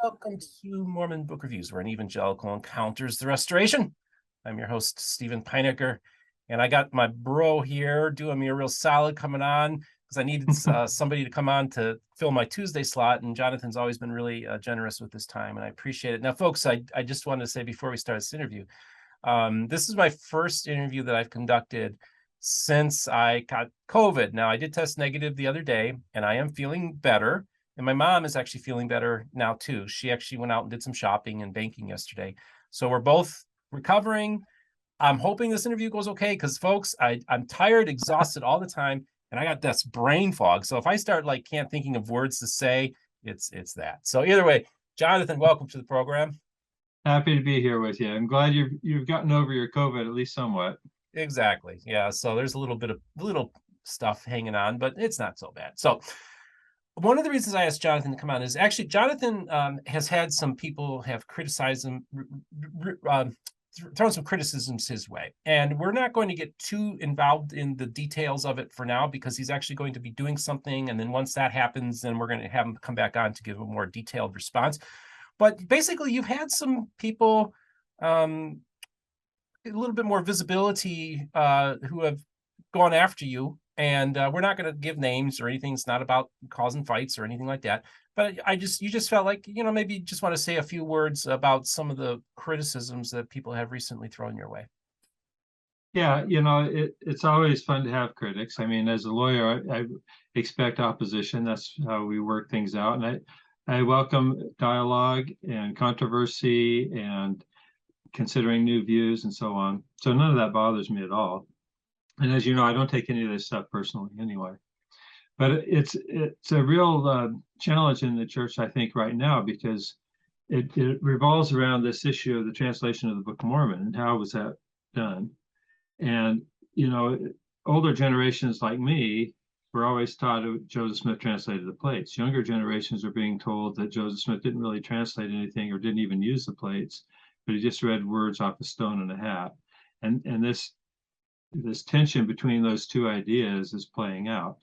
Welcome to Mormon Book Reviews, where an evangelical encounters the restoration. I'm your host, Stephen Peinecker, and I got my bro here doing me a real solid coming on because I needed somebody to come on to fill my Tuesday slot, and Jonathan's always been really generous with his time, and I appreciate it. Now, folks, I just wanted to say before we start this interview, this is my first interview that I've conducted since I got COVID. Now, I did test negative the other day, and I am feeling better. And my mom is actually feeling better now, too. She actually went out and did some shopping and banking yesterday. So we're both recovering. I'm hoping this interview goes okay because, folks, I'm tired, exhausted all the time, and I got this brain fog. So if I start can't thinking of words to say, it's that. So either way, Jonathan, welcome to the program. Happy to be here with you. I'm glad you've gotten over your COVID at least somewhat. Exactly. Yeah. So there's a little stuff hanging on, but it's not so bad. So one of the reasons I asked Jonathan to come on is actually Jonathan has had some people have criticized him, thrown some criticisms his way. And we're not going to get too involved in the details of it for now because he's actually going to be doing something. And then once that happens, then we're going to have him come back on to give a more detailed response. But basically, you've had some people a little bit more visibility who have gone after you. And we're not going to give names or anything. It's not about causing fights or anything like that. But you just felt like, maybe you just want to say a few words about some of the criticisms that people have recently thrown your way. Yeah, it's always fun to have critics. I mean, as a lawyer, I expect opposition. That's how we work things out. And I welcome dialogue and controversy and considering new views and so on. So none of that bothers me at all. And as you know, I don't take any of this stuff personally anyway. But it's a real challenge in the church, I think, right now, because it revolves around this issue of the translation of the Book of Mormon and how was that done. And, older generations like me were always taught Joseph Smith translated the plates. Younger generations are being told that Joseph Smith didn't really translate anything or didn't even use the plates, but he just read words off a stone and a hat. And this tension between those two ideas is playing out.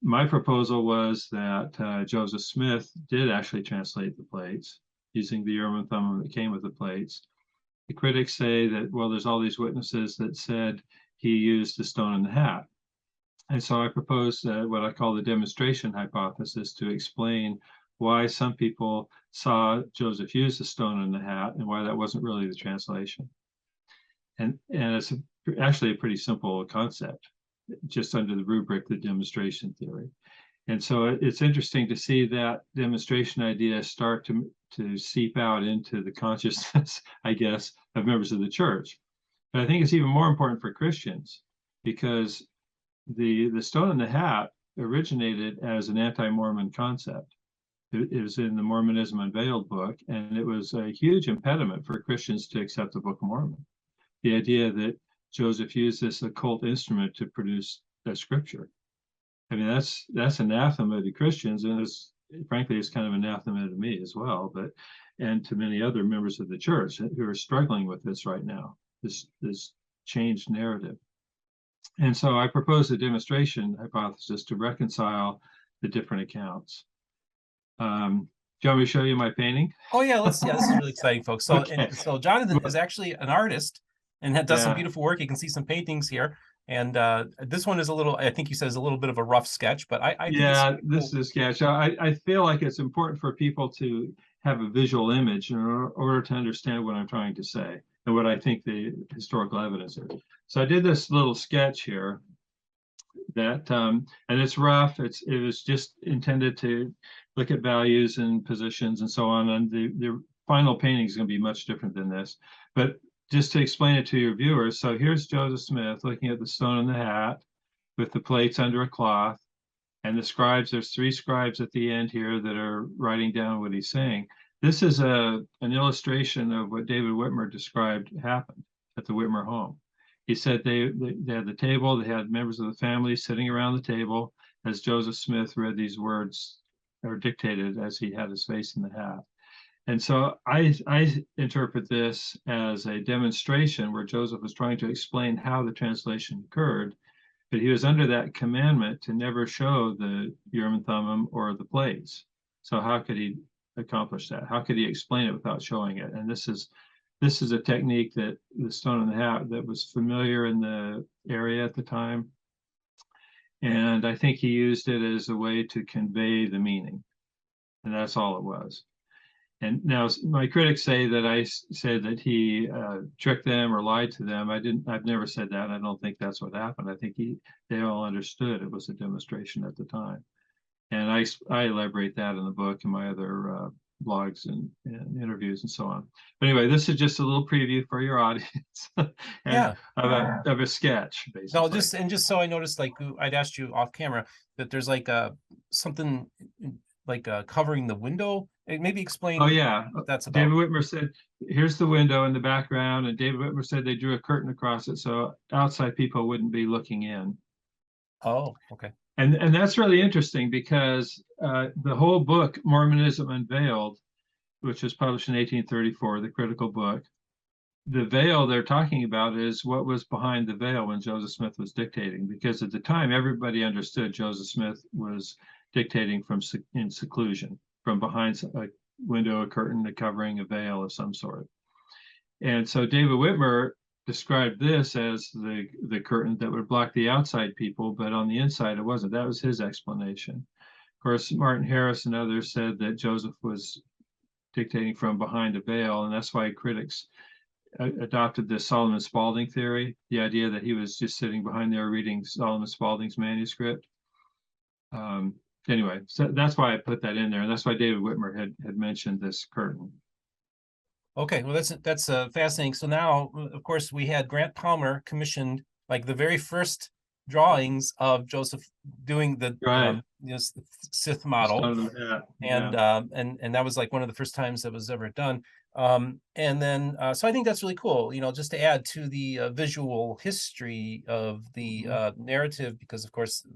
My proposal was that Joseph Smith did actually translate the plates using the Urim and Thummim that came with the plates. The critics say that, well, there's all these witnesses that said he used the stone and the hat. And so I proposed what I call the demonstration hypothesis to explain why some people saw Joseph use the stone and the hat and why that wasn't really the translation. And it's actually a pretty simple concept, just under the rubric of demonstration theory. And so it's interesting to see that demonstration idea start to seep out into the consciousness, I guess, of members of the church. But I think it's even more important for Christians because the stone in the hat originated as an anti-Mormon concept. It was in the Mormonism Unveiled book, and it was a huge impediment for Christians to accept the Book of Mormon. The idea that Joseph used this occult instrument to produce that scripture. I mean, that's anathema to Christians, and frankly, it's kind of anathema to me as well, and to many other members of the church who are struggling with this right now, this changed narrative. And so I proposed a demonstration hypothesis to reconcile the different accounts. Do you want me to show you my painting? Oh yeah, this is really exciting, folks. So Okay. so Jonathan is actually an artist and does some beautiful work. You can see some paintings here. And this one is I think you said is a little bit of a rough sketch, but I think it's this is a sketch. I feel like it's important for people to have a visual image in order to understand what I'm trying to say and what I think the historical evidence is. So I did this little sketch here that, and it's rough. It was just intended to look at values and positions and so on. And the final painting is going to be much different than this. But just to explain it to your viewers, so here's Joseph Smith looking at the stone in the hat with the plates under a cloth, and the scribes, there's 3 scribes at the end here that are writing down what he's saying. This is an illustration of what David Whitmer described happened at the Whitmer home. He said they had the table, they had members of the family sitting around the table as Joseph Smith read these words or dictated as he had his face in the hat. And so I interpret this as a demonstration where Joseph was trying to explain how the translation occurred, but he was under that commandment to never show the Urim and Thummim or the plates. So how could he accomplish that? How could he explain it without showing it? And this is a technique that the stone in the hat that was familiar in the area at the time. And I think he used it as a way to convey the meaning. And that's all it was. And now my critics say that I said that he tricked them or lied to them. I've never said that. I don't think that's what happened. I think they all understood it was a demonstration at the time. And I elaborate that in the book and my other blogs and interviews and so on. But anyway, this is just a little preview for your audience and of a sketch, basically. No, just so I noticed, like I'd asked you off camera that there's like something like covering the window. Maybe explain. Oh yeah, what that's about. David Whitmer said, "Here's the window in the background," and David Whitmer said they drew a curtain across it so outside people wouldn't be looking in. Oh, okay. And that's really interesting because the whole book, Mormonism Unveiled, which was published in 1834, the critical book, the veil they're talking about is what was behind the veil when Joseph Smith was dictating, because at the time everybody understood Joseph Smith was dictating in seclusion, from behind a window, a curtain, a covering, a veil of some sort. And so David Whitmer described this as the curtain that would block the outside people, but on the inside it wasn't. That was his explanation. Of course, Martin Harris and others said that Joseph was dictating from behind a veil, and that's why critics adopted the Solomon Spaulding theory, the idea that he was just sitting behind there reading Solomon Spaulding's manuscript. Anyway, so that's why I put that in there, and that's why David Whitmer had mentioned this curtain. Okay, well that's fascinating. So now, of course, we had Grant Palmer commissioned like the very first drawings of Joseph doing the Sith model, and that was like one of the first times that was ever done. And then so I think that's really cool, just to add to the visual history of the narrative, because of course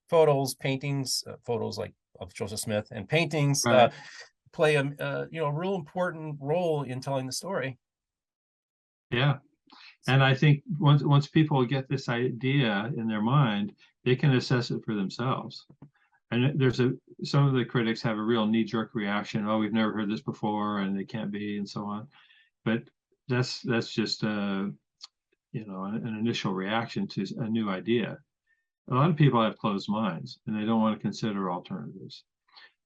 photos, paintings, photos like of Joseph Smith and paintings play a real important role in telling the story. Yeah. And I think once people get this idea in their mind, they can assess it for themselves. And some of the critics have a real knee-jerk reaction. Oh, we've never heard this before, and it can't be, and so on. But that's just an initial reaction to a new idea. A lot of people have closed minds, and they don't want to consider alternatives.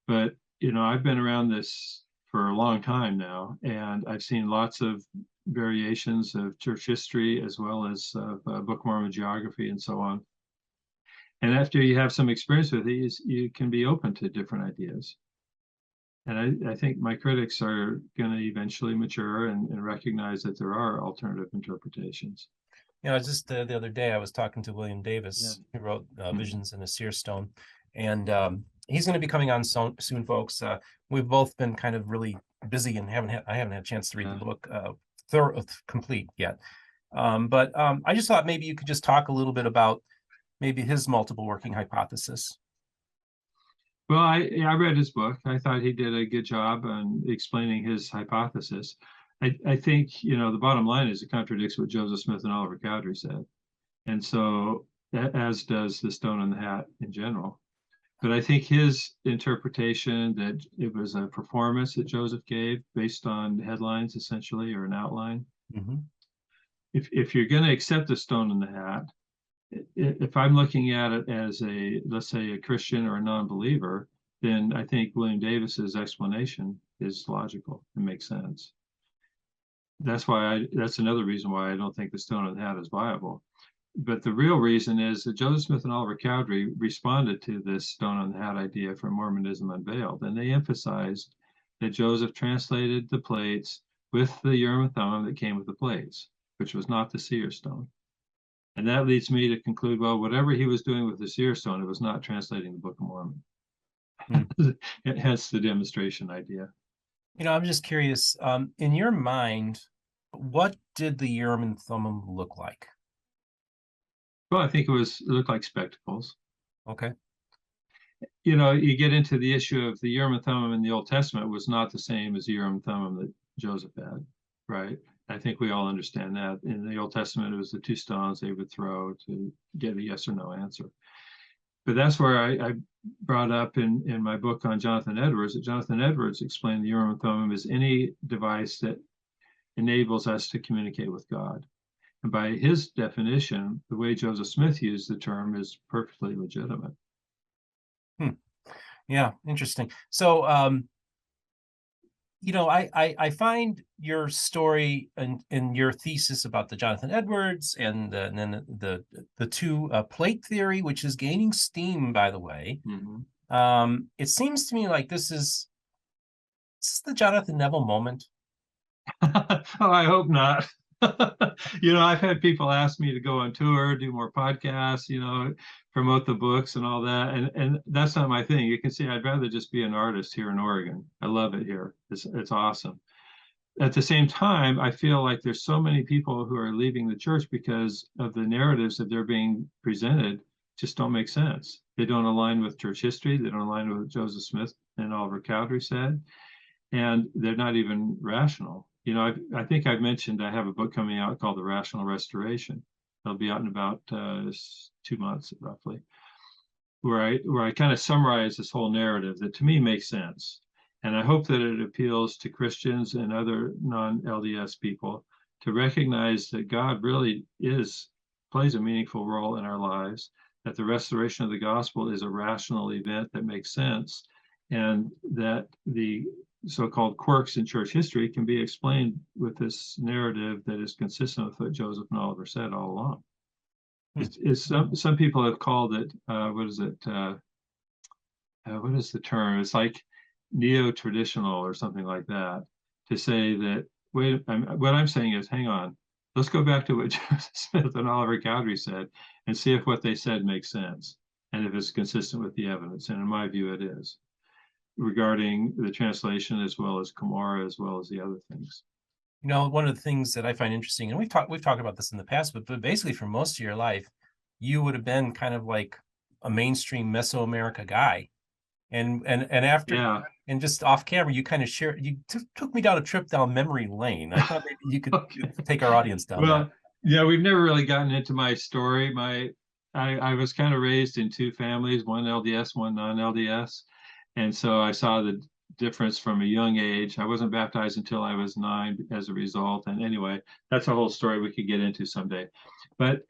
But I've been around this for a long time now, and I've seen lots of variations of church history as well as Book of Mormon geography and so on. And after you have some experience with these, you can be open to different ideas. And I think my critics are going to eventually mature and recognize that there are alternative interpretations. Just the other day I was talking to William Davis, who wrote Visions in a Seer Stone, and he's going to be coming on soon, folks. We've both been kind of really busy and I haven't had a chance to read the book complete yet. But I just thought maybe you could just talk a little bit about maybe his multiple working hypothesis. Well, I read his book. I thought he did a good job on explaining his hypothesis. I think, the bottom line is it contradicts what Joseph Smith and Oliver Cowdery said. And so, as does the stone in the hat in general. But I think his interpretation that it was a performance that Joseph gave based on headlines, essentially, or an outline. Mm-hmm. If you're going to accept the stone in the hat, if I'm looking at it as let's say a Christian or a non-believer, then I think William Davis's explanation is logical and makes sense. That's another reason why I don't think the stone in the hat is viable. But the real reason is that Joseph Smith and Oliver Cowdery responded to this stone on the hat idea from Mormonism Unveiled, and they emphasized that Joseph translated the plates with the Urim and Thummim that came with the plates, which was not the seer stone. And that leads me to conclude, well, whatever he was doing with the seer stone, it was not translating the Book of Mormon. Hence the demonstration idea. I'm just curious, in your mind, what did the Urim and Thummim look like? Well, I think it looked like spectacles. Okay. You get into the issue of the Urim and Thummim in the Old Testament was not the same as the Urim and Thummim that Joseph had, right? I think we all understand that. In the Old Testament, it was the two stones they would throw to get a yes or no answer. but that's where I brought up in my book on Jonathan Edwards, that Jonathan Edwards explained the Urim and Thummim as any device that enables us to communicate with God. And by his definition, the way Joseph Smith used the term is perfectly legitimate. Yeah, interesting. So, I find your story and your thesis about the Jonathan Edwards and then the two plate theory, which is gaining steam, by the way. It seems to me like this is the Jonathan Neville moment. Oh, I hope not. I've had people ask me to go on tour, do more podcasts, promote the books and all that. And that's not my thing. You can see I'd rather just be an artist here in Oregon. I love it here. It's awesome. At the same time, I feel like there's so many people who are leaving the church because of the narratives that they're being presented just don't make sense. They don't align with church history. They don't align with what Joseph Smith and Oliver Cowdery said. And they're not even rational. I think I've mentioned I have a book coming out called The Rational Restoration. It'll be out in about 2 months, roughly, where I kind of summarize this whole narrative that to me makes sense. And I hope that it appeals to Christians and other non-LDS people to recognize that God really plays a meaningful role in our lives, that the restoration of the gospel is a rational event that makes sense, and that the so-called quirks in church history can be explained with this narrative that is consistent with what Joseph and Oliver said all along. Some people have called it what is the term? It's like neo-traditional or something like that, to say that what I'm saying is, hang on, let's go back to what Joseph Smith and Oliver Cowdery said and see if what they said makes sense and if it's consistent with the evidence. And in my view, it is, regarding the translation as well as Cumorah, as well as the other things. One of the things that I find interesting, and we've talked about this in the past, but basically for most of your life, you would have been kind of like a mainstream Mesoamerica guy. And after, yeah. And just off camera, you kind of took me down a trip down memory lane. I thought maybe you could take our audience down well, that. Yeah, we've never really gotten into my story. I was kind of raised in two families, one LDS, one non-LDS. And so I saw the difference from a young age. I wasn't baptized until I was 9 as a result. And anyway, that's a whole story we could get into someday. But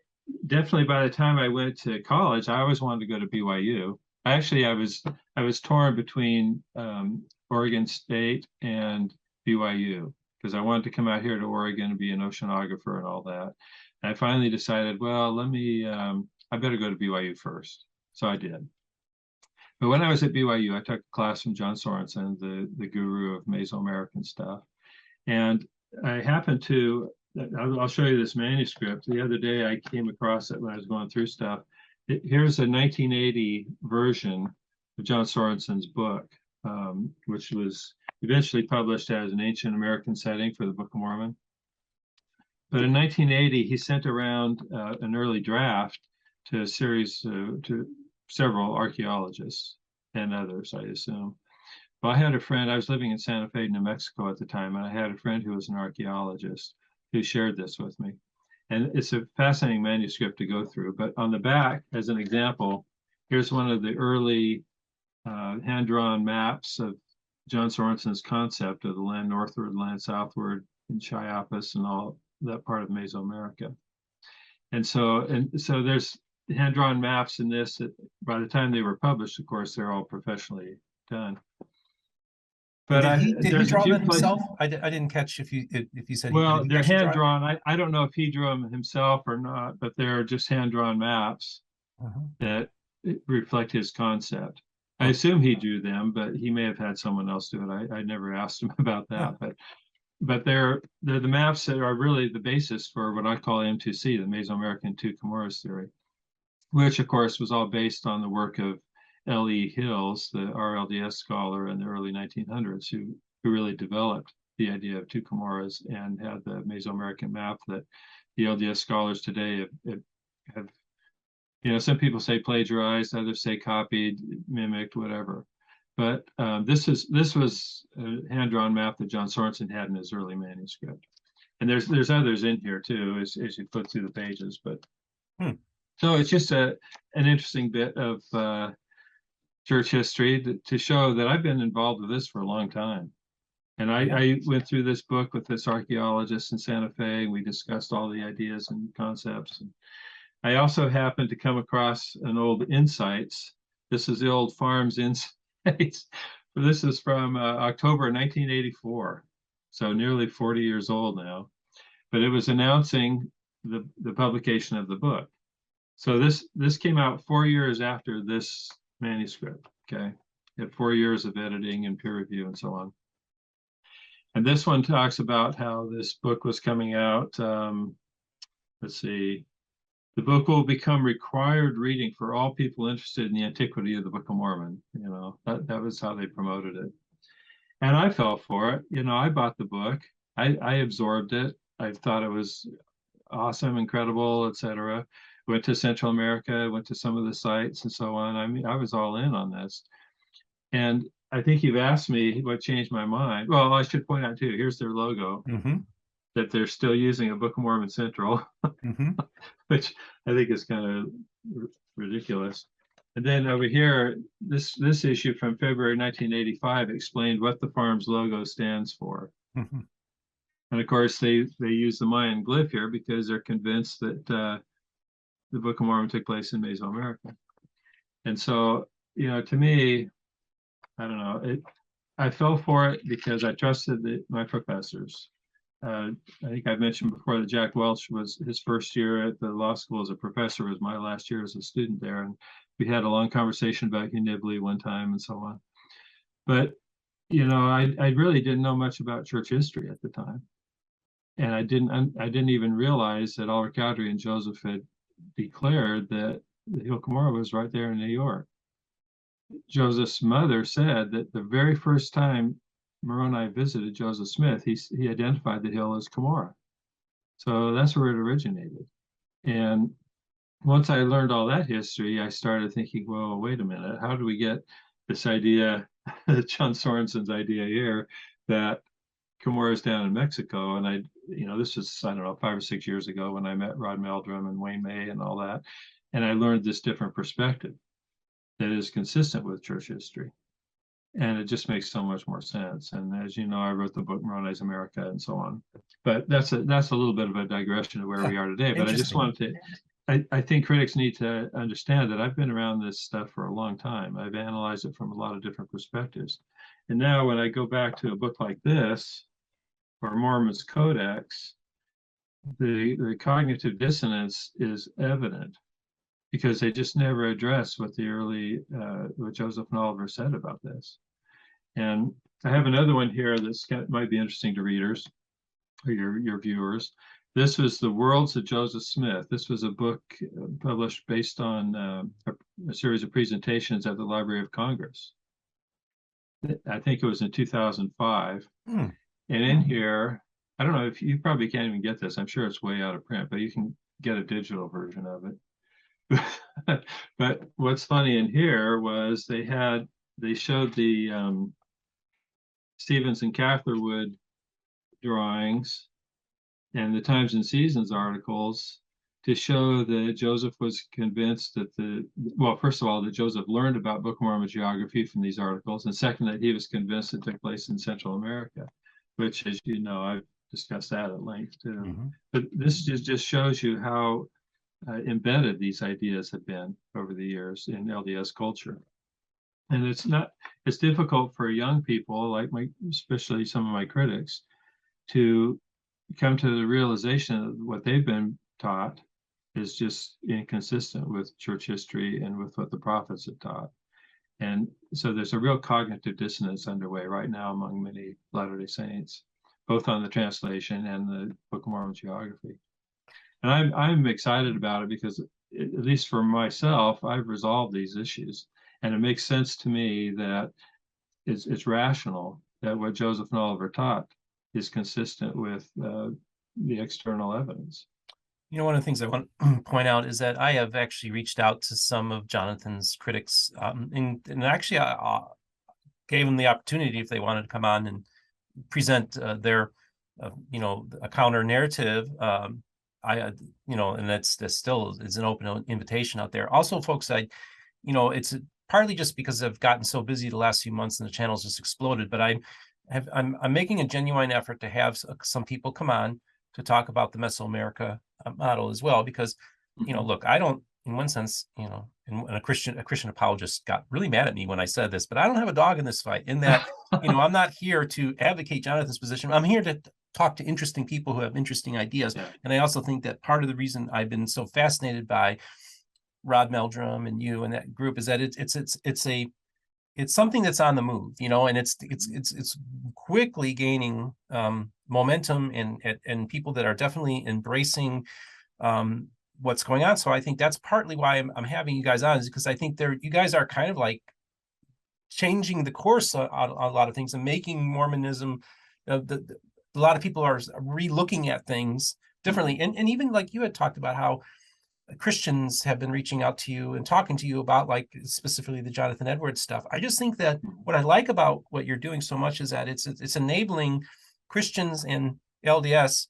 definitely by the time I went to college, I always wanted to go to BYU. Actually, I was torn between Oregon State and BYU because I wanted to come out here to Oregon and be an oceanographer and all that. And I finally decided, well, I better go to BYU first. So I did. But when I was at BYU, I took a class from John Sorenson, the guru of Mesoamerican stuff. And I happened to, I'll show you this manuscript. The other day I came across it when I was going through stuff. Here's a 1980 version of John Sorenson's book, which was eventually published as an Ancient American Setting for the Book of Mormon. But in 1980, he sent around an early draft to a series, to several archaeologists and others, I assume. Well, I had a friend, I was living in Santa Fe, New Mexico at the time, and I had a friend who was an archaeologist who shared this with me. And it's a fascinating manuscript to go through. But on the back, as an example, here's one of the early hand-drawn maps of John Sorenson's concept of the land northward, land southward, in Chiapas and all that part of Mesoamerica. And so there's hand-drawn maps in this that by the time they were published, of course, they're all professionally done. But did he draw them himself? I didn't catch if you said. Well, they're hand drawn. I don't know if he drew them himself or not, but they're just hand drawn maps that reflect his concept. I assume he drew them, but he may have had someone else do it. I never asked him about that, but they're the maps that are really the basis for what I call M2C, the Mesoamerican Two Cumorahs theory, which of course was all based on the work of L.E. Hills, the RLDS scholar in the early 1900s, who really developed the idea of two Cumorahs and had the Mesoamerican map that the LDS scholars today have some people say plagiarized, others say copied, mimicked, whatever. But this was a hand-drawn map that John Sorenson had in his early manuscript. And there's others in here too, as you flip through the pages, but So it's just an interesting bit of church history to show that I've been involved with this for a long time. And I went through this book with this archaeologist in Santa Fe, and we discussed all the ideas and concepts. And I also happened to come across an old Insights. This is the old Farms Insights. This is from October 1984, so nearly 40 years old now. But it was announcing the publication of the book. So this came out 4 years after this manuscript. Okay, it had 4 years of editing and peer review and so on. And this one talks about how this book was coming out. Let's see. The book will become required reading for all people interested in the antiquity of the Book of Mormon. You know, that was how they promoted it. And I fell for it. You know, I bought the book. I absorbed it. I thought it was awesome, incredible, etc. Went to Central America, went to some of the sites and so on. I mean, I was all in on this. And I think you've asked me what changed my mind. Well, I should point out too, here's their logo, that they're still using a Book of Mormon Central, which I think is kind of ridiculous. And then over here, this issue from February 1985 explained what the farm's logo stands for. And of course, they use the Mayan glyph here because they're convinced that the Book of Mormon took place in Mesoamerica. And so, you know, to me, I don't know, I fell for it because I trusted my professors. I think I mentioned before that Jack Welch was his first year at the law school as a professor, was my last year as a student there. And we had a long conversation about Neville one time and so on. But, you know, I really didn't know much about church history at the time. And I didn't even realize that Oliver Cowdery and Joseph had declared that the Hill Cumorah was right there in New York. Joseph's mother said that the very first time Moroni visited Joseph Smith, he identified the hill as Cumorah. So that's where it originated. And once I learned all that history, I started thinking, well, wait a minute, how do we get this idea, John Sorenson's idea here, that Cumorah is down in Mexico? And you know, this was, I don't know, 5 or 6 years ago when I met Rod Meldrum and Wayne May and all that. And I learned this different perspective that is consistent with church history. And it just makes so much more sense. And as you know, I wrote the book Moronize America and so on. But that's a little bit of a digression of where we are today. But I just wanted to, I think critics need to understand that I've been around this stuff for a long time. I've analyzed it from a lot of different perspectives. And now when I go back to a book like this, or Mormon's Codex, the cognitive dissonance is evident, because they just never address what the early, what Joseph and Oliver said about this. And I have another one here that's might be interesting to readers or your viewers. This was The Worlds of Joseph Smith. This was a book published based on a series of presentations at the Library of Congress. I think it was in 2005. And in here, I don't know if you probably can't even get this. I'm sure it's way out of print, but you can get a digital version of it. But what's funny in here was they showed the Stevens and Catherwood drawings and the Times and Seasons articles to show that Joseph was convinced that well, first of all, that Joseph learned about Book of Mormon geography from these articles, and second, that he was convinced it took place in Central America, which, as you know, I've discussed that at length too. But this just shows you how embedded these ideas have been over the years in LDS culture. And it's difficult for young people like especially some of my critics, to come to the realization that what they've been taught is just inconsistent with church history and with what the prophets have taught. And so there's a real cognitive dissonance underway right now among many Latter-day Saints, both on the translation and the Book of Mormon geography. And I'm excited about it because, at least for myself, I've resolved these issues. And it makes sense to me that it's rational that what Joseph and Oliver taught is consistent with the external evidence. You know, one of the things I want to point out is that I have actually reached out to some of Jonathan's critics and actually gave them the opportunity, if they wanted to come on and present their, you know, a counter narrative and that's still is an open invitation out there. Also, folks, it's partly just because I've gotten so busy the last few months and the channel's just exploded, but I'm making a genuine effort to have some people come on to talk about the Mesoamerica model as well, because, look, I don't, in one sense, and a Christian apologist got really mad at me when I said this, but I don't have a dog in this fight, in that, I'm not here to advocate Jonathan's position. I'm here to talk to interesting people who have interesting ideas. Yeah. And I also think that part of the reason I've been so fascinated by Rod Meldrum and you and that group is that it's something that's on the move, and it's quickly gaining momentum and people that are definitely embracing what's going on. So I think that's partly why I'm having you guys on, is because I think you guys are kind of like changing the course on a lot of things and making Mormonism, a lot of people are re-looking at things differently. And even like you had talked about how Christians have been reaching out to you and talking to you about, like, specifically the Jonathan Edwards stuff. I just think that what I like about what you're doing so much is that it's enabling Christians and LDS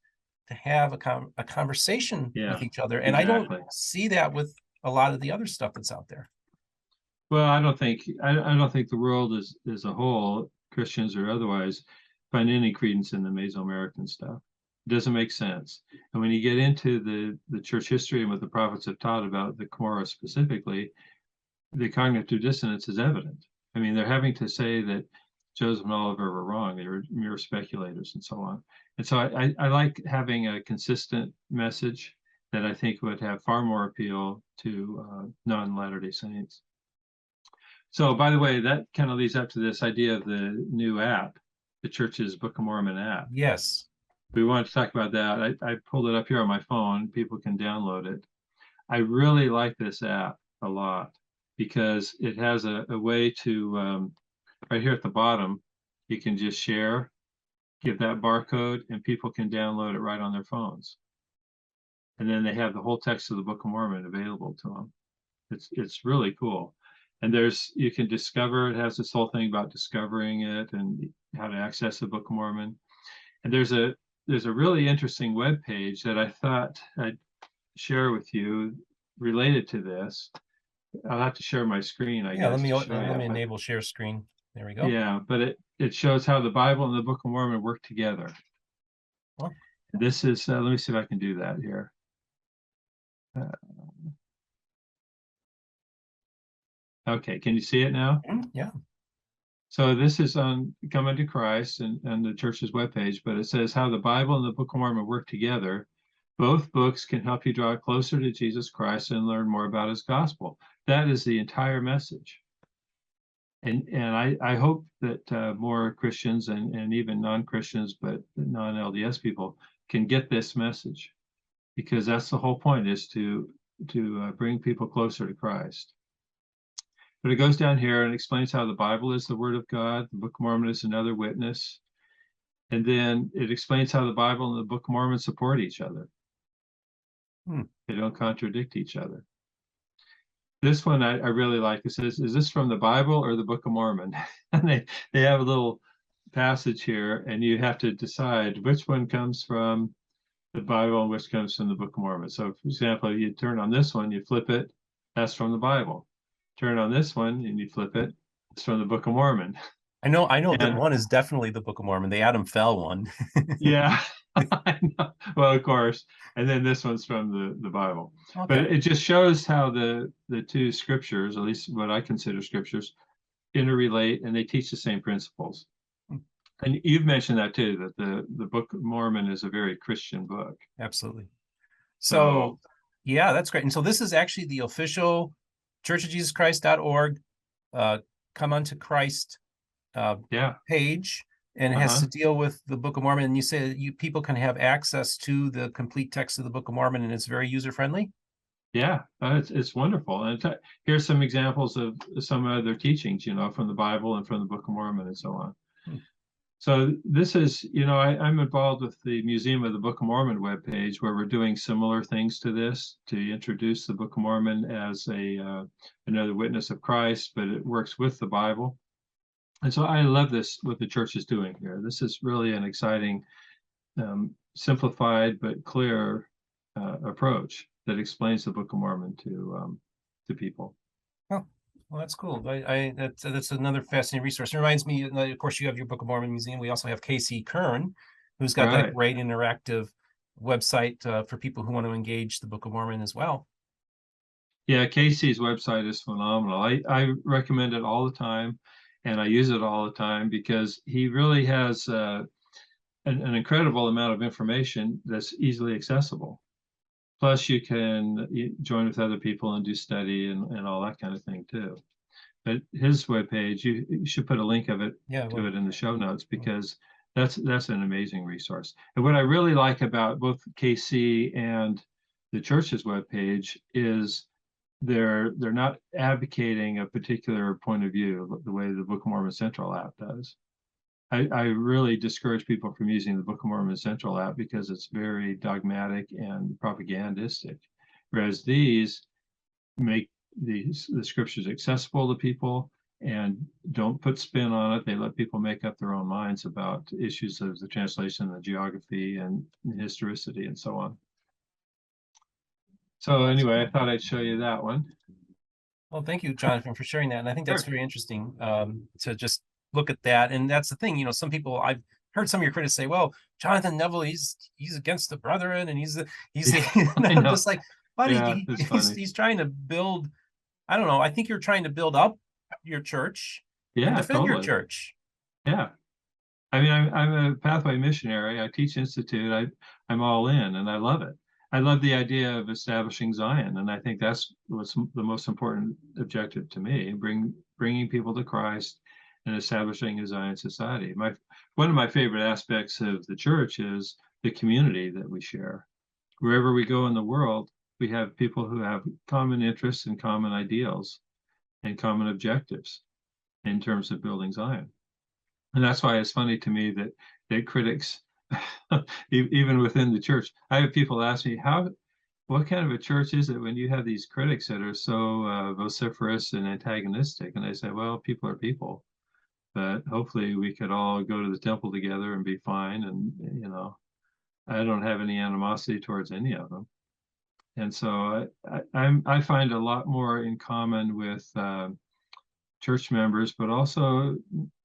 to have a conversation with each other. And exactly. I don't see that with a lot of the other stuff that's out there. Well, I don't think the world as a whole, Christians or otherwise, find any credence in the Mesoamerican stuff. It doesn't make sense. And when you get into the church history and what the prophets have taught about the Cumorah specifically, the cognitive dissonance is evident. I mean, they're having to say that Joseph and Oliver were wrong. They were mere speculators and so on. And so I like having a consistent message that I think would have far more appeal to non-Latter-day Saints. So, by the way, that kind of leads up to this idea of the new app, the church's Book of Mormon app. Yes. We wanted to talk about that. I pulled it up here on my phone. People can download it. I really like this app a lot because it has a way to, right here at the bottom, you can just share, give that barcode, and people can download it right on their phones. And then they have the whole text of the Book of Mormon available to them. It's really cool. And you can discover, it has this whole thing about discovering it and how to access the Book of Mormon. And there's a really interesting web page that I thought I'd share with you related to this. I'll have to share my screen, I guess. Let me enable share screen. There we go. Yeah, but it shows how the Bible and the Book of Mormon work together. Oh. This is, let me see if I can do that here. Okay, can you see it now? Yeah. So this is on Coming to Christ and the church's webpage, but it says how the Bible and the Book of Mormon work together. Both books can help you draw closer to Jesus Christ and learn more about his gospel. That is the entire message. And I hope that more Christians and even non-Christians, but non-LDS people can get this message, because that's the whole point, is to bring people closer to Christ. But it goes down here and explains how the Bible is the Word of God, the Book of Mormon is another witness. And then it explains how the Bible and the Book of Mormon support each other. They don't contradict each other. This one I really like. It says, is this from the Bible or the Book of Mormon? And they have a little passage here, and you have to decide which one comes from the Bible and which comes from the Book of Mormon. So, for example, you turn on this one, you flip it, that's from the Bible. Turn on this one and you flip it, it's from the Book of Mormon. I know that one is definitely the Book of Mormon, the Adam Fell one. Yeah, I know. Well, of course. And then this one's from the Bible. Okay. But it just shows how the two scriptures, at least what I consider scriptures, interrelate, and they teach the same principles. And you've mentioned that too, that the Book of Mormon is a very Christian book. Absolutely. So yeah, that's great. And so this is actually the official churchofjesuschrist.org Come Unto Christ page, and it has to deal with the Book of Mormon. And you say that people can have access to the complete text of the Book of Mormon, and it's very user-friendly? Yeah, it's wonderful. And here's some examples of some other teachings, from the Bible and from the Book of Mormon and so on. So this is, I'm involved with the Museum of the Book of Mormon webpage, where we're doing similar things to this, to introduce the Book of Mormon as another witness of Christ, but it works with the Bible. And so I love this, what the church is doing here. This is really an exciting, simplified but clear approach that explains the Book of Mormon to people. Oh, well, that's cool. That's another fascinating resource. It reminds me, of course, you have your Book of Mormon museum. We also have KC Kern, who's got that Right. great interactive website for people who want to engage the Book of Mormon as well. Yeah, KC's website is phenomenal. I recommend it all the time, and I use it all the time because he really has an incredible amount of information that's easily accessible. Plus, you can join with other people and do study and all that kind of thing too. But his webpage, you should put a link of it to it in the show notes because that's an amazing resource. And what I really like about both KC and the church's webpage is they're not advocating a particular point of view the way the Book of Mormon Central app does. I really discourage people from using the Book of Mormon Central app because it's very dogmatic and propagandistic, whereas these make the scriptures accessible to people and don't put spin on it. They let people make up their own minds about issues of the translation, the geography, and historicity, and so on. So anyway, I thought I'd show you that one. Well, thank you, Jonathan, for sharing that. And I think that's Sure. very interesting to just look at that. And that's the thing, some people, I've heard some of your critics say, well, Jonathan Neville, he's against the brethren, and he's I know. just like, buddy, Yeah, it's funny. he's trying to build, I don't know, I think you're trying to build up your church and Yeah, defend your totally. church. Yeah. I mean, I'm a pathway missionary. I teach Institute. I'm all in, and I love it. I love the idea of establishing Zion, and I think that's what's the most important objective to me: bringing people to Christ and establishing a Zion society. One of my favorite aspects of the church is the community that we share. Wherever we go in the world, we have people who have common interests and common ideals and common objectives in terms of building Zion. And that's why it's funny to me that critics, even within the church, I have people ask me, what kind of a church is it when you have these critics that are so vociferous and antagonistic? And I say, well, people are people, but hopefully we could all go to the temple together and be fine. And, I don't have any animosity towards any of them. And so I find a lot more in common with church members, but also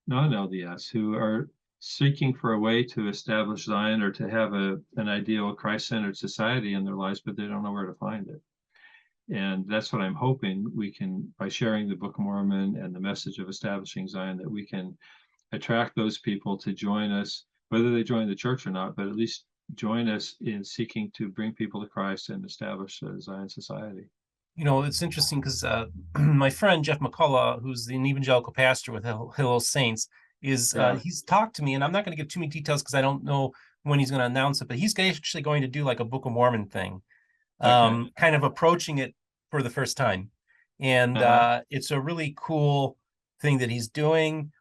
non-LDS who are seeking for a way to establish Zion or to have an ideal Christ-centered society in their lives, but they don't know where to find it. And that's what I'm hoping we can, by sharing the Book of Mormon and the message of establishing Zion, that we can attract those people to join us, whether they join the church or not, but at least join us in seeking to bring people to Christ and establish a Zion society. It's interesting because my friend Jeff McCullough, who's an evangelical pastor with Hill Saints, he's talked to me, and I'm not going to give too many details because I don't know when he's going to announce it, but he's actually going to do like a Book of Mormon thing, kind of approaching it for the first time. And it's a really cool thing that he's doing.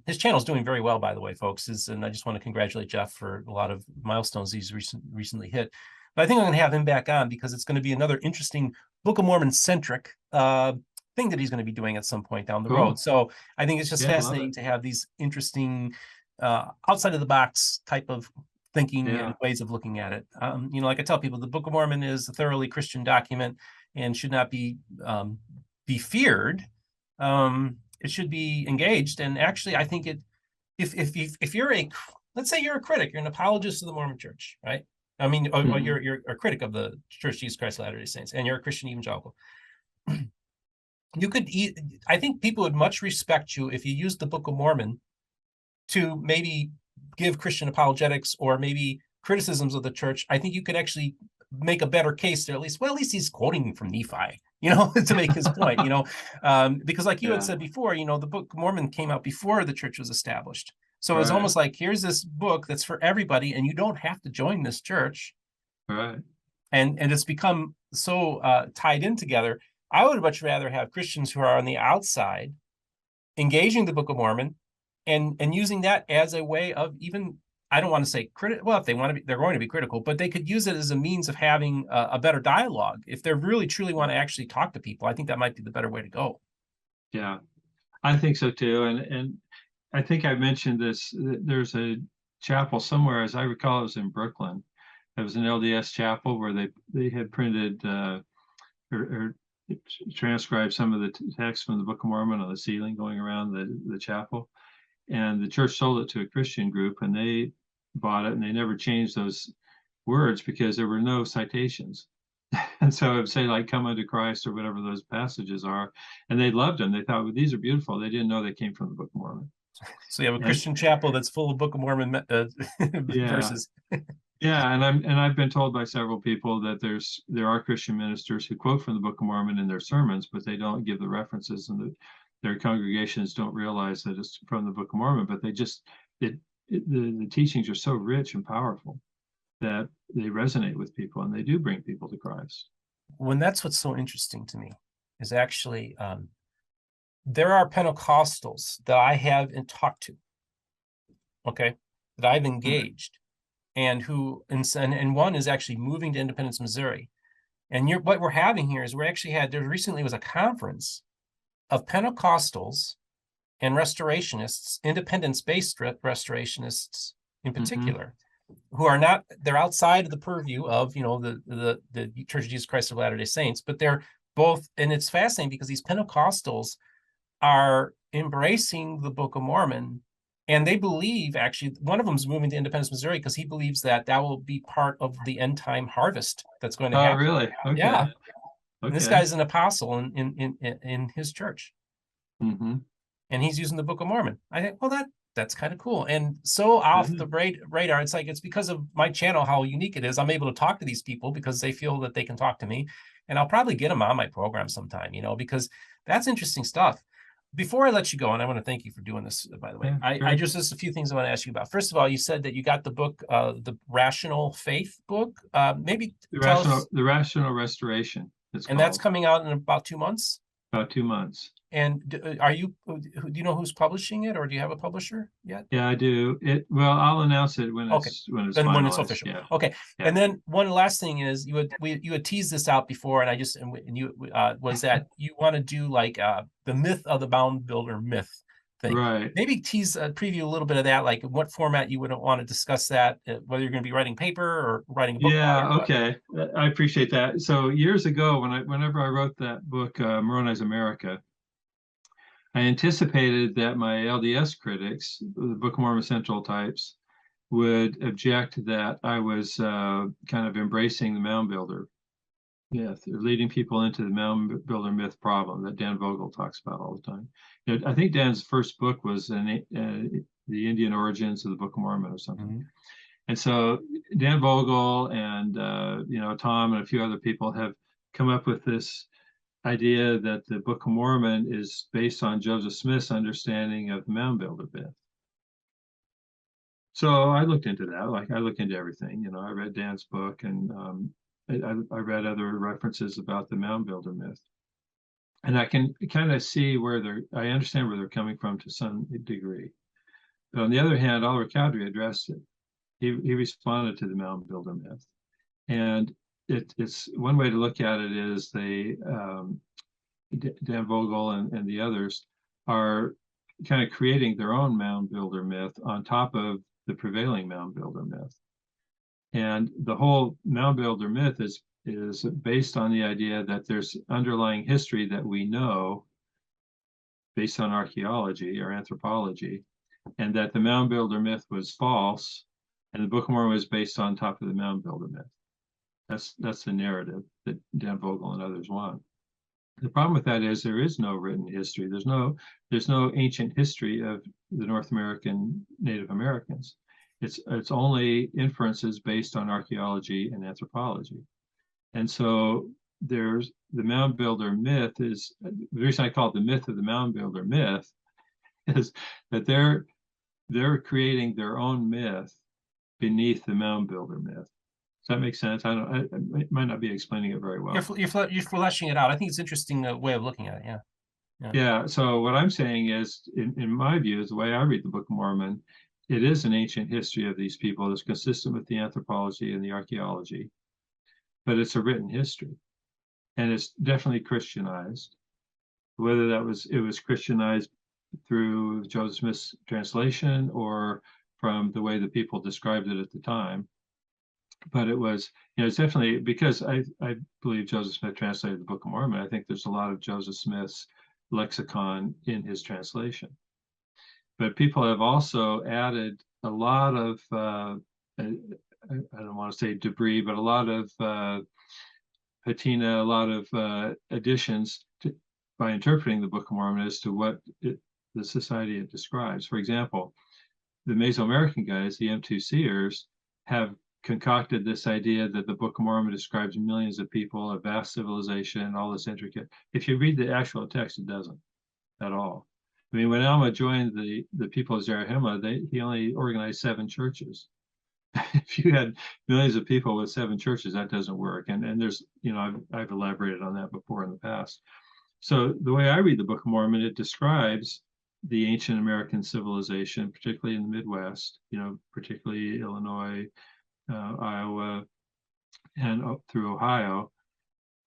His channel is doing very well, by the way, folks. And I just want to congratulate Jeff for a lot of milestones he's recently hit. But I think I'm going to have him back on because it's going to be another interesting Book of Mormon centric thing that he's going to be doing at some point down the road. So I think it's just fascinating to have these interesting outside of the box type of thinking and ways of looking at it. Like I tell people, the Book of Mormon is a thoroughly Christian document and should not be feared. It should be engaged. And actually, I think if you're let's say you're a critic, you're an apologist of the Mormon Church, right? I mean, or you're a critic of the Church of Jesus Christ of Latter-day Saints, and you're a Christian evangelical. I think people would much respect you if you used the Book of Mormon to maybe give Christian apologetics or maybe criticisms of the church. I think you could actually make a better case there. At least he's quoting from Nephi, to make his point, because like you had said before, the Book of Mormon came out before the church was established. So it's almost like, here's this book that's for everybody, and you don't have to join this church. Right. And it's become so tied in together. I would much rather have Christians who are on the outside engaging the Book of Mormon and using that as a way of even, I don't want to say critical. Well, if they want to be, they're going to be critical, but they could use it as a means of having a better dialogue. If they really truly want to actually talk to people, I think that might be the better way to go. Yeah, I think so too. And I think I mentioned this. There's a chapel somewhere, as I recall, it was in Brooklyn, There was an LDS chapel where they had printed or transcribed some of the text from the Book of Mormon on the ceiling going around the chapel. And the church sold it to a Christian group, and they bought it, and they never changed those words because there were no citations. And so it would say, like, come unto Christ or whatever those passages are. And they loved them. They thought, well, these are beautiful. They didn't know they came from the Book of Mormon. So you have a Christian chapel that's full of Book of Mormon verses. Yeah, and I've been told by several people that there are Christian ministers who quote from the Book of Mormon in their sermons, but they don't give the references, and their congregations don't realize that it's from the Book of Mormon. But the teachings are so rich and powerful that they resonate with people, and they do bring people to Christ. When that's what's so interesting to me is actually there are Pentecostals that I have talked to, okay, that I've engaged, and and one is actually moving to Independence, Missouri. And what we're having here is there recently was a conference of Pentecostals and restorationists, independence-based restorationists in particular, who are not, they're outside of the purview of, the Church of Jesus Christ of Latter-day Saints, but they're both, and it's fascinating because these Pentecostals are embracing the Book of Mormon, and they believe, actually, one of them is moving to Independence, Missouri, because he believes that will be part of the end time harvest that's going to happen. Oh, really? Okay. Yeah. Okay. And this guy's an apostle in his church. Mm-hmm. And he's using the Book of Mormon. I think, well, that's kind of cool. And so off the radar, it's because of my channel, how unique it is. I'm able to talk to these people because they feel that they can talk to me. And I'll probably get them on my program sometime, because that's interesting stuff. Before I let you go, and I want to thank you for doing this, by the way, I just a few things I want to ask you about. First of all, you said that you got the book, the Rational Faith book. Maybe the Rational Restoration. And that's coming out in about 2 months? About 2 months. And do you know who's publishing it, or do you have a publisher yet? Yeah, I do. Well, I'll announce it when it's finalized. When it's official. Yeah. Okay. Yeah. And then one last thing is you had teased this out before, and was that you want to do like the myth of the mound builder myth thing. Right. Maybe preview a little bit of that, like in what format you would want to discuss that, whether you're going to be writing paper or writing a book. Yeah. Okay. I appreciate that. So years ago, whenever I wrote that book, Moronize America, I anticipated that my LDS critics, the Book of Mormon Central types, would object that I was kind of embracing the mound builder myth, or leading people into the mound builder myth problem that Dan Vogel talks about all the time. I think Dan's first book was the Indian Origins of the Book of Mormon or something. Mm-hmm. And so Dan Vogel and Tom and a few other people have come up with this idea that the Book of Mormon is based on Joseph Smith's understanding of the mound builder myth. So I looked into that, like I look into everything. I read Dan's book, and I read other references about the mound builder myth, and I can kind of see I understand where they're coming from to some degree. But on the other hand, Oliver Cowdery addressed it. He responded to the mound builder myth, and it's one way to look at it is Dan Vogel and the others are kind of creating their own mound builder myth on top of the prevailing mound builder myth. And the whole mound builder myth is based on the idea that there's underlying history that we know based on archaeology or anthropology, and that the mound builder myth was false, and the Book of Mormon was based on top of the mound builder myth. That's the narrative that Dan Vogel and others want. The problem with that is there is no written history. There's no ancient history of the North American Native Americans. It's only inferences based on archaeology and anthropology. And so there's the mound builder myth is the reason I call it the myth of the mound builder myth is that they're creating their own myth beneath the mound builder myth. Does that make sense? I might not be explaining it very well. You're fleshing it out. I think it's an interesting way of looking at it. Yeah. So what I'm saying is, in my view, is the way I read the Book of Mormon, it is an ancient history of these people that's consistent with the anthropology and the archaeology, but it's a written history, and it's definitely Christianized. Whether it was Christianized through Joseph Smith's translation or from the way the people described it at the time. but it was, it's definitely because I believe Joseph Smith translated the Book of Mormon. I think there's a lot of Joseph Smith's lexicon in his translation. But people have also added a lot of, I don't want to say debris, but a lot of patina, a lot of additions by interpreting the Book of Mormon as to what the society it describes. For example, the Mesoamerican guys, the M2 Seers, have concocted this idea that the Book of Mormon describes millions of people, a vast civilization, all this intricate. If you read the actual text, it doesn't at all. I mean, when Alma joined the people of Zarahemla, he only organized 7 churches. If you had millions of people with 7 churches, that doesn't work. And there's, I've elaborated on that before in the past. So the way I read the Book of Mormon, it describes the ancient American civilization, particularly in the Midwest, particularly Illinois, Iowa, and up through Ohio,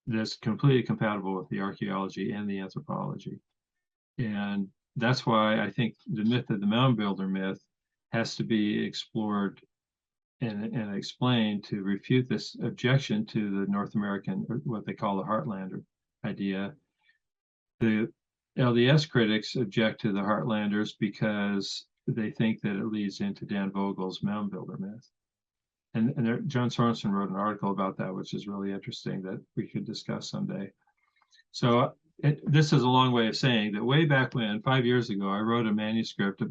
that's completely compatible with the archaeology and the anthropology. And that's why I think the myth of the mound builder myth has to be explored and explained to refute this objection to the North American, or what they call the Heartlander idea. The LDS critics object to the Heartlanders because they think that it leads into Dan Vogel's mound builder myth. And John Sorenson wrote an article about that, which is really interesting, that we could discuss someday. So this is a long way of saying that way back when, 5 years ago, I wrote a manuscript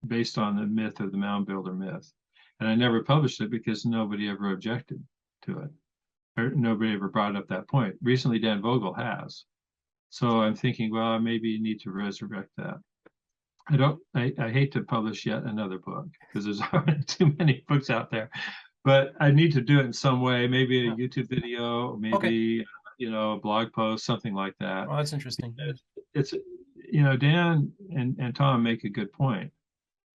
based on the myth of the mound builder myth. And I never published it because nobody ever objected to it, or nobody ever brought up that point. Recently, Dan Vogel has. So I'm thinking, well, I maybe need to resurrect that. I hate to publish yet another book because there's already too many books out there, but I need to do it in some way, maybe a YouTube video, maybe, a blog post, something like that. Oh, that's interesting. It's, Dan and Tom make a good point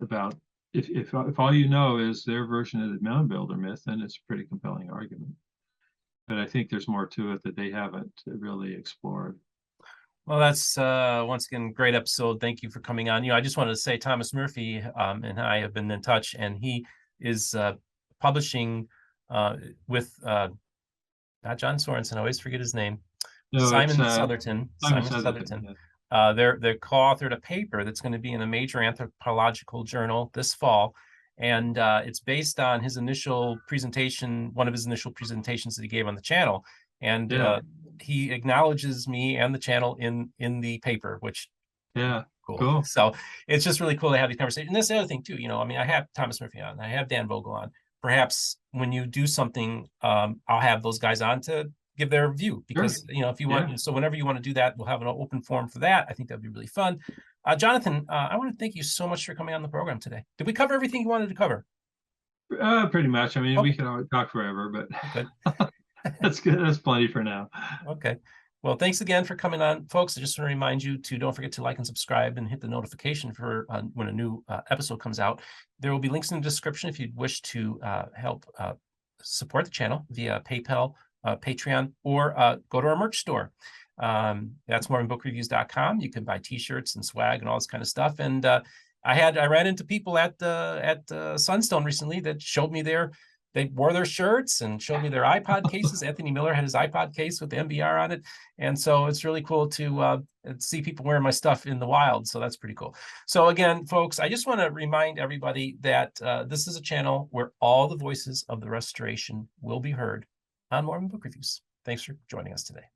about if all you know is their version of the mound builder myth, then it's a pretty compelling argument. But I think there's more to it that they haven't really explored. Well, that's once again great episode. Thank you for coming on. I just wanted to say Thomas Murphy and I have been in touch, and he is publishing with not John Sorenson. I always forget his name. No, Simon Southerton. Simon Southerton. Yeah. They're co-authored a paper that's going to be in a major anthropological journal this fall, and it's based on his initial presentation, one of his initial presentations that he gave on the channel, and he acknowledges me and the channel in the paper, which cool. So it's just really cool to have these conversations. And that's the other thing too. I mean, I have Thomas Murphy on, I have Dan Vogel on. Perhaps when you do something, I'll have those guys on to give their view, because if you want, so whenever you want to do that, we'll have an open forum for that. I think that'd be really fun. Jonathan, I want to thank you so much for coming on the program today. Did we cover everything you wanted to cover? Pretty much. I mean, we can always talk forever, but that's good. That's plenty for now. Okay. Well, thanks again for coming on, folks. I just want to remind you to don't forget to like and subscribe and hit the notification for when a new episode comes out. There will be links in the description if you'd wish to help support the channel via PayPal, Patreon, or go to our merch store. That's MormonBookReviews.com. You can buy T-shirts and swag and all this kind of stuff. And I ran into people at Sunstone recently that showed me they wore their shirts and showed me their iPod cases. Anthony Miller had his iPod case with the MBR on it. And so it's really cool to see people wearing my stuff in the wild. So that's pretty cool. So again, folks, I just want to remind everybody that this is a channel where all the voices of the restoration will be heard on Mormon Book Reviews. Thanks for joining us today.